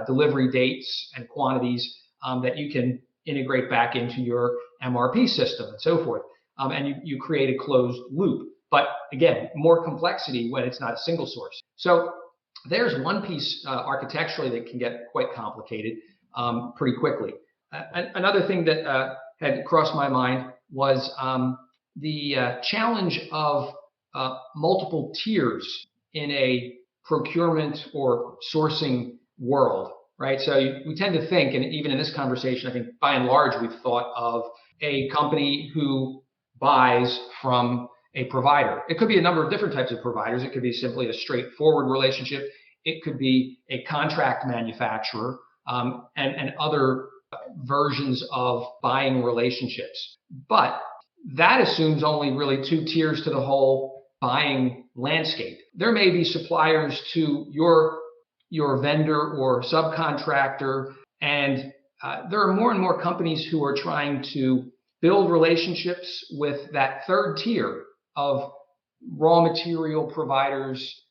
delivery dates and quantities that you can integrate back into your MRP system and so forth. and you create a closed loop. But again, more complexity when it's not a single source. So there's one piece architecturally that can get quite complicated pretty quickly. Another thing that had crossed my mind was the challenge of multiple tiers in a procurement or sourcing world, right? So we tend to think, and even in this conversation, I think by and large, we've thought of a company who buys from a provider. It could be a number of different types of providers. It could be simply a straightforward relationship. It could be a contract manufacturer and other versions of buying relationships. But that assumes only really two tiers to the whole buying landscape. There may be suppliers to your vendor or subcontractor, and there are more and more companies who are trying to build relationships with that third tier of raw material providers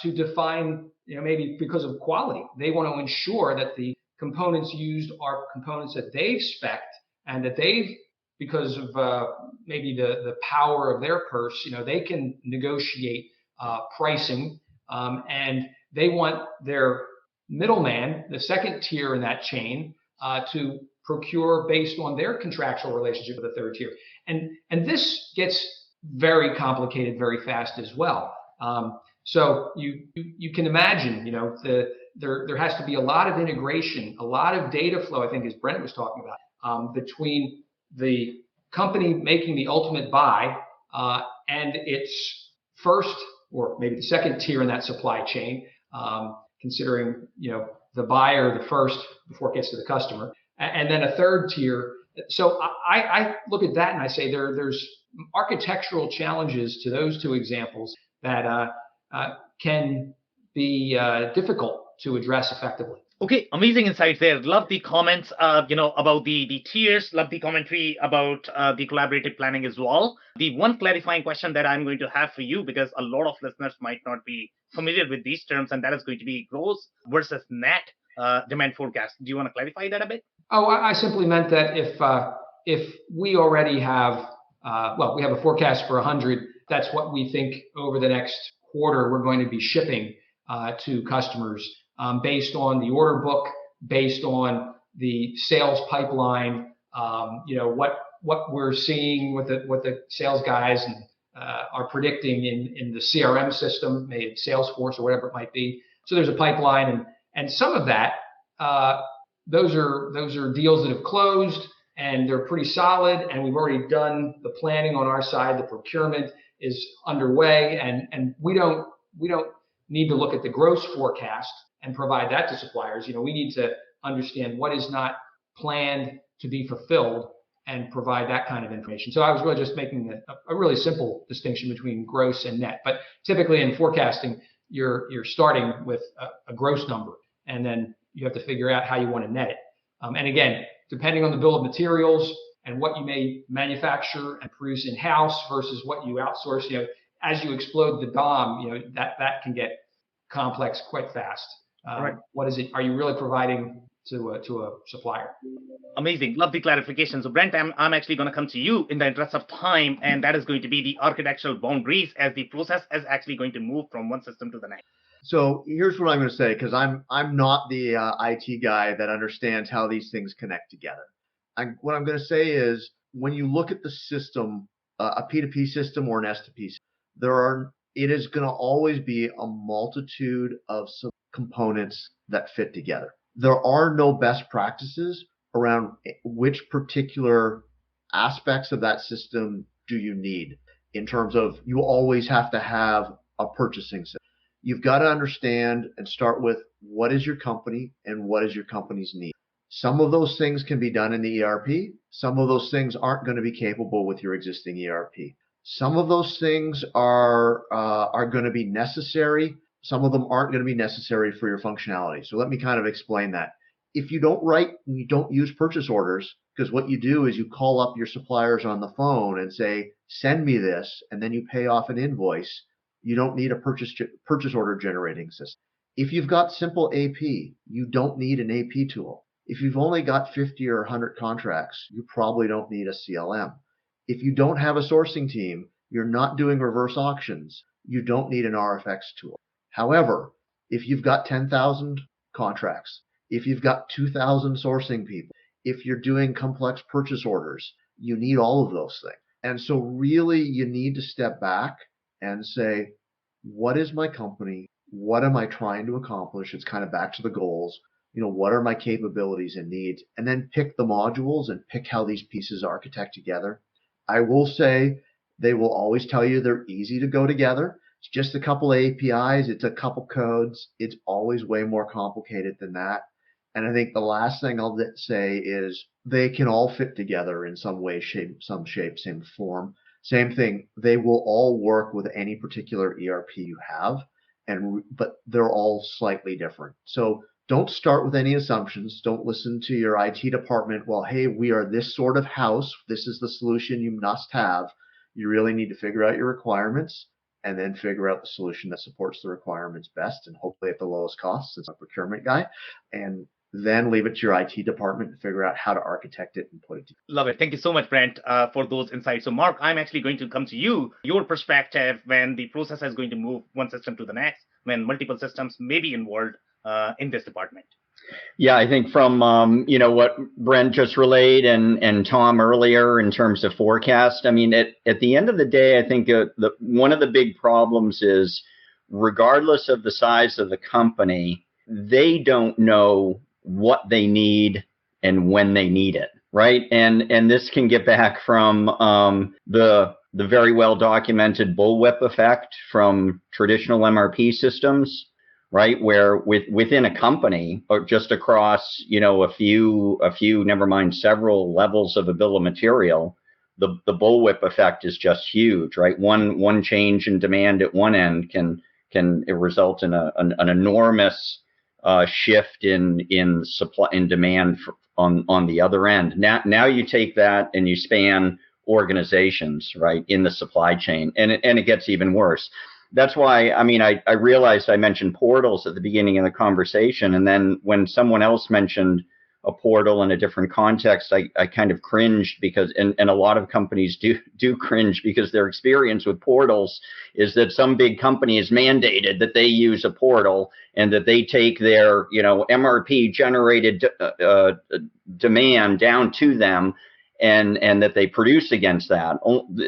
to define, maybe because of quality. They want to ensure that the components used are components that they've spec'd and that they've, because of maybe the power of their purse, they can negotiate pricing, and they want their middleman, the second tier in that chain, to procure based on their contractual relationship with the third tier. And this gets very complicated very fast as well. So you can imagine, there has to be a lot of integration, a lot of data flow, I think, as Brent was talking about, between the company making the ultimate buy and its first or maybe the second tier in that supply chain, considering the buyer, the first before it gets to the customer, and then a third tier. So I look at that and I say there's architectural challenges to those two examples that can be difficult to address effectively. Okay, amazing insights there. Love the comments, about the tiers. Love the commentary about the collaborative planning as well. The one clarifying question that I'm going to have for you, because a lot of listeners might not be familiar with these terms, and that is going to be gross versus net demand forecast. Do you want to clarify that a bit? Oh, I simply meant that if we already have, we have a forecast for 100, that's what we think over the next quarter we're going to be shipping to customers. Based on the order book, based on the sales pipeline, what we're seeing, what the sales guys are predicting in the CRM system, maybe Salesforce or whatever it might be. So there's a pipeline, and some of that, those are deals that have closed and they're pretty solid, and we've already done the planning on our side. The procurement is underway, and we don't need to look at the gross forecast and provide that to suppliers. We need to understand what is not planned to be fulfilled and provide that kind of information. So I was really just making a really simple distinction between gross and net. But typically in forecasting, you're starting with a gross number, and then you have to figure out how you want to net it. And again, depending on the bill of materials and what you may manufacture and produce in-house versus what you outsource, as you explode the DOM, that can get complex quite fast. Right. What is it? Are you really providing to a supplier? Amazing. Love the clarification. So Brent, I'm actually going to come to you in the interest of time, and that is going to be the architectural boundaries as the process is actually going to move from one system to the next. So here's what I'm going to say, because I'm not the IT guy that understands how these things connect together. What I'm going to say is, when you look at the system, a P2P system or an S2P system, it is going to always be a multitude of components that fit together. There are no best practices around which particular aspects of that system do you need, in terms of you always have to have a purchasing system. You've got to understand and start with what is your company and what is your company's need. Some of those things can be done in the ERP. Some of those things aren't going to be capable with your existing ERP. Some of those things are going to be necessary. Some of them aren't going to be necessary for your functionality. So let me kind of explain that. If you don't write and you don't use purchase orders, because what you do is you call up your suppliers on the phone and say, send me this, and then you pay off an invoice, you don't need a purchase order generating system. If you've got simple AP, you don't need an AP tool. If you've only got 50 or 100 contracts, you probably don't need a CLM. If you don't have a sourcing team, you're not doing reverse auctions, you don't need an RFX tool. However, if you've got 10,000 contracts, if you've got 2,000 sourcing people, if you're doing complex purchase orders, you need all of those things. And so really you need to step back and say, what is my company? What am I trying to accomplish? It's kind of back to the goals. What are my capabilities and needs? And then pick the modules and pick how these pieces architect together. I will say they will always tell you they're easy to go together. It's just a couple of APIs. It's a couple codes. It's always way more complicated than that. And I think the last thing I'll say is they can all fit together in some way, shape, same form. Same thing. They will all work with any particular ERP you have, but they're all slightly different. So don't start with any assumptions. Don't listen to your IT department. Well, hey, we are this sort of house. This is the solution you must have. You really need to figure out your requirements and then figure out the solution that supports the requirements best and hopefully at the lowest cost as a procurement guy. And then leave it to your IT department to figure out how to architect it and put it together. Love it. Thank you so much, Brent, for those insights. So, Mark, I'm actually going to come to you. Your perspective when the process is going to move one system to the next, when multiple systems may be involved in this department. Yeah, I think from what Brent just relayed and Tom earlier in terms of forecast. I mean, at the end of the day, I think one of the big problems is, regardless of the size of the company, they don't know what they need and when they need it, right? And this can get back from the very well documented bullwhip effect from traditional MRP systems, right? Where within a company or just across a few, never mind several levels of a bill of material, the bullwhip effect is just huge, right? One change in demand at one end can result in an enormous shift in supply and demand on the other end. Now you take that and you span organizations, right, in the supply chain, and it gets even worse. That's why, I realized I mentioned portals at the beginning of the conversation, and then when someone else mentioned a portal in a different context, I kind of cringed because, and a lot of companies do cringe because their experience with portals is that some big company is mandated that they use a portal and that they take their, MRP generated demand down to them and that they produce against that.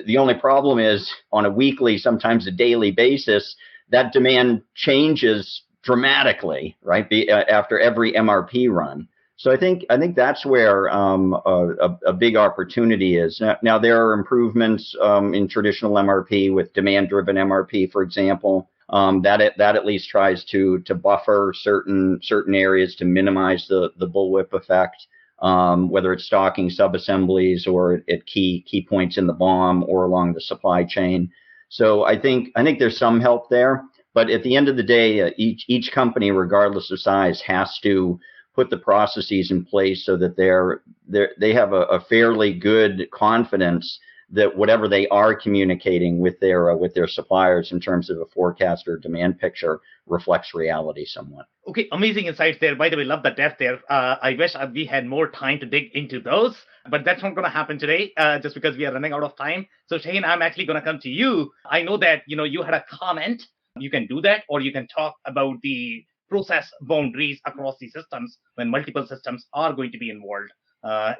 The only problem is on a weekly, sometimes a daily basis, that demand changes dramatically, right? After every MRP run. So I think that's where a big opportunity is. Now there are improvements in traditional MRP with demand-driven MRP, for example, that at least tries to buffer certain areas to minimize the bullwhip effect, whether it's stocking subassemblies or at key points in the BOM or along the supply chain. So I think there's some help there, but at the end of the day, each company, regardless of size, has to put the processes in place so that they have a fairly good confidence that whatever they are communicating with their suppliers in terms of a forecast or demand picture reflects reality somewhat. Okay, amazing insights there. By the way, love the depth there. I wish we had more time to dig into those, but that's not going to happen today just because we are running out of time. So Shane, I'm actually going to come to you. I know that you had a comment. You can do that, or you can talk about the process boundaries across the systems when multiple systems are going to be involved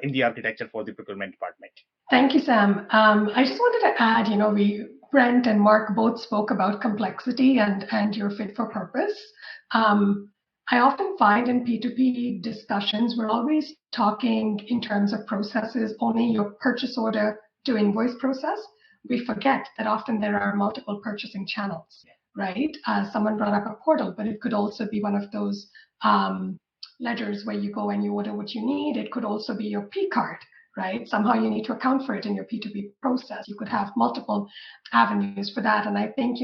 in the architecture for the procurement department. Thank you, Sam. I just wanted to add, Brent and Mark both spoke about complexity and your fit for purpose. I often find in P2P discussions, we're always talking in terms of processes, only your purchase order to invoice process. We forget that often there are multiple purchasing channels, right? Someone brought up a portal, but it could also be one of those ledgers where you go and you order what you need. It could also be your P card, right? Somehow you need to account for it in your P2P process. You could have multiple avenues for that. And I think,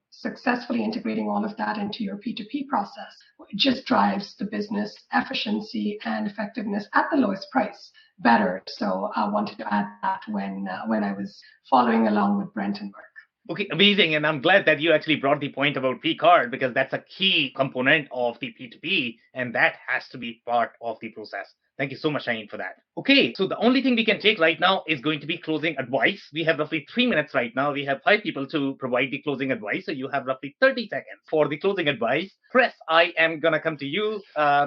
successfully integrating all of that into your P2P process just drives the business efficiency and effectiveness at the lowest price better. So I wanted to add that when I was following along with Brent and Mark. Okay, amazing. And I'm glad that you actually brought the point about P-card because that's a key component of the P2P and that has to be part of the process. Thank you so much, Shaheen, for that. Okay, so the only thing we can take right now is going to be closing advice. We have roughly 3 minutes right now. We have 5 people to provide the closing advice. So you have roughly 30 seconds for the closing advice. Chris, I am going to come to you.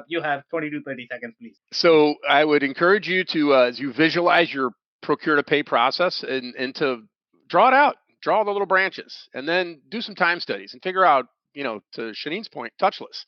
You have 20 to 30 seconds, please. So I would encourage you to, as you visualize your procure-to-pay process and to draw it out, draw the little branches, and then do some time studies and figure out, to Shaheen's point, touchless.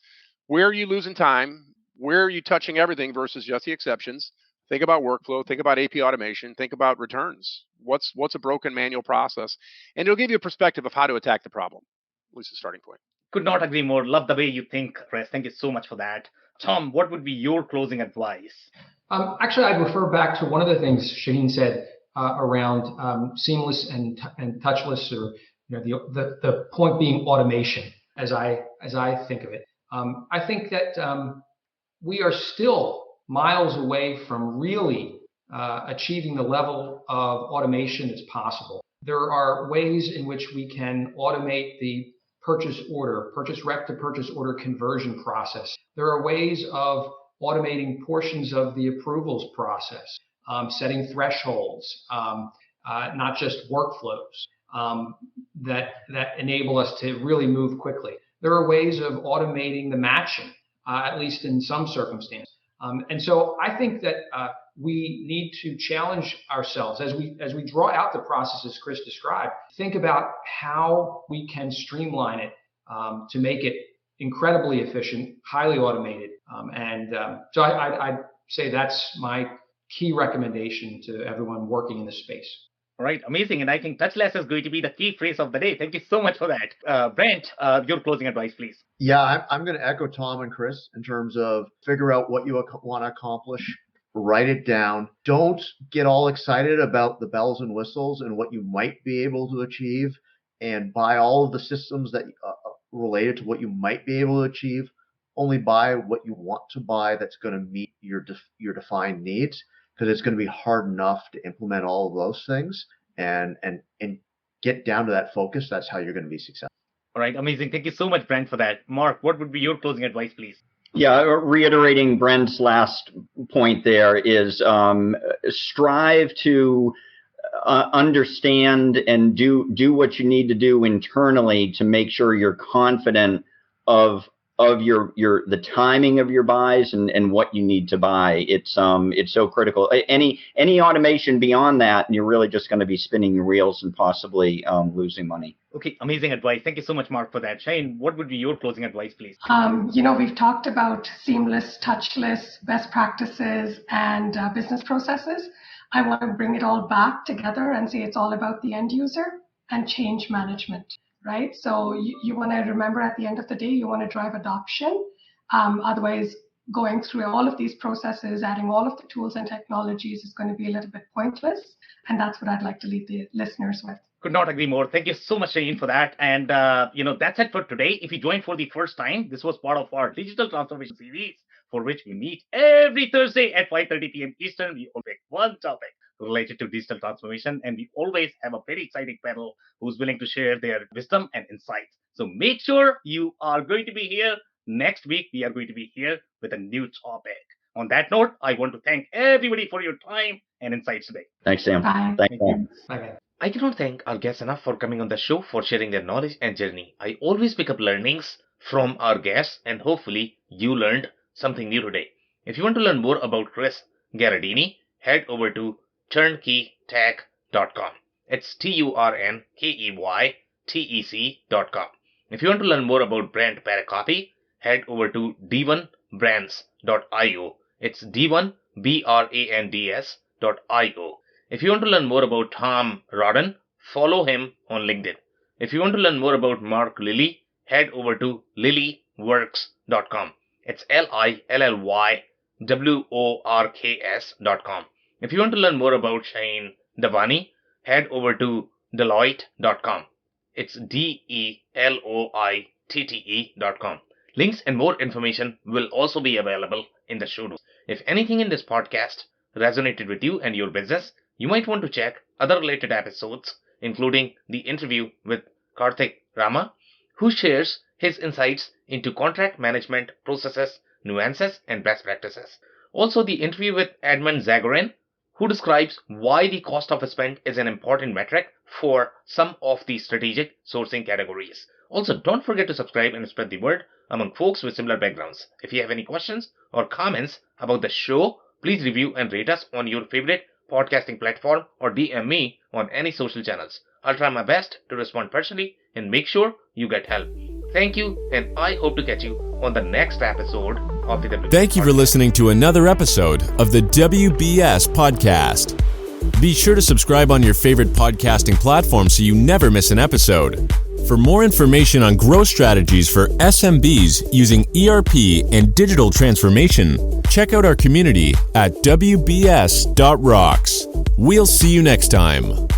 Where are you losing time? Where are you touching everything versus just the exceptions? Think about workflow, think about AP automation, think about returns. What's a broken manual process? And it'll give you a perspective of how to attack the problem, at least a starting point. Could not agree more. Love the way you think, Chris. Thank you so much for that. Tom, what would be your closing advice? Actually, I'd refer back to one of the things Shaheen said around seamless and touchless, or the point being automation, as I think of it. I think that we are still miles away from really achieving the level of automation that's possible. There are ways in which we can automate the purchase rec to purchase order conversion process. There are ways of automating portions of the approvals process, setting thresholds, not just workflows that enable us to really move quickly. There are ways of automating the matching, at least in some circumstances. And so I think that we need to challenge ourselves as we draw out the processes Chris described. Think about how we can streamline it to make it incredibly efficient, highly automated. So I'd say that's my key recommendation to everyone working in this space. All right, amazing. And I think touchless is going to be the key phrase of the day. Thank you so much for that. Brent, your closing advice, please. Yeah, I'm going to echo Tom and Chris in terms of figure out what you want to accomplish, write it down. Don't get all excited about the bells and whistles and what you might be able to achieve, and buy all of the systems that related to what you might be able to achieve. Only buy what you want to buy that's going to meet your defined needs, because it's going to be hard enough to implement all of those things and get down to that focus. That's how you're going to be successful. All right, amazing. Thank you so much, Brent, for that. Mark, what would be your closing advice, please? Yeah, reiterating Brent's last point there is strive to understand and do what you need to do internally to make sure you're confident of the timing of your buys and what you need to buy. It's so critical. Any automation beyond that, and you're really just going to be spinning your wheels and possibly losing money. Okay, amazing advice. Thank you so much, Mark, for that. Shaheen, what would be your closing advice, please? We've talked about seamless, touchless, best practices, and business processes. I want to bring it all back together and say it's all about the end user and change management. Right? So you want to remember at the end of the day, you want to drive adoption. Otherwise, going through all of these processes, adding all of the tools and technologies is going to be a little bit pointless. And that's what I'd like to leave the listeners with. Could not agree more. Thank you so much, Shaheen, for that. And, that's it for today. If you joined for the first time, this was part of our digital transformation series, for which we meet every Thursday at 5:30 p.m. Eastern. We always pick one topic related to digital transformation, and we always have a very exciting panel who's willing to share their wisdom and insights. So make sure you are going to be here. Next week, we are going to be here with a new topic. On that note, I want to thank everybody for your time and insights today. Thanks, Sam. Bye. Thanks, Sam. Bye. I cannot thank our guests enough for coming on the show, for sharing their knowledge and journey. I always pick up learnings from our guests, and hopefully you learned something new today. If you want to learn more about Chris Garadini, head over to turnkeytech.com. It's turnkeytec.com. If you want to learn more about Brent Paracopi, head over to d1brands.io. It's d1brands.io. If you want to learn more about Tom Rodden, follow him on LinkedIn. If you want to learn more about Mark Lilly, head over to lilyworks.com. It's LILLYWORKS.com. If you want to learn more about Shaheen Davani, head over to Deloitte.com. It's DELOITTE.com. Links and more information will also be available in the show notes. If anything in this podcast resonated with you and your business, you might want to check other related episodes, including the interview with Karthik Rama, who shares his insights into contract management processes, nuances, and best practices. Also, the interview with Edmund Zagarin, who describes why the cost of a spend is an important metric for some of the strategic sourcing categories. Also, don't forget to subscribe and spread the word among folks with similar backgrounds. If you have any questions or comments about the show, please review and rate us on your favorite podcasting platform or DM me on any social channels. I'll try my best to respond personally and make sure you get help. Thank you, and I hope to catch you on the next episode of the WBS. Thank you for listening to another episode of the WBS Podcast. Be sure to subscribe on your favorite podcasting platform so you never miss an episode. For more information on growth strategies for SMBs using ERP and digital transformation, check out our community at WBS.rocks. We'll see you next time.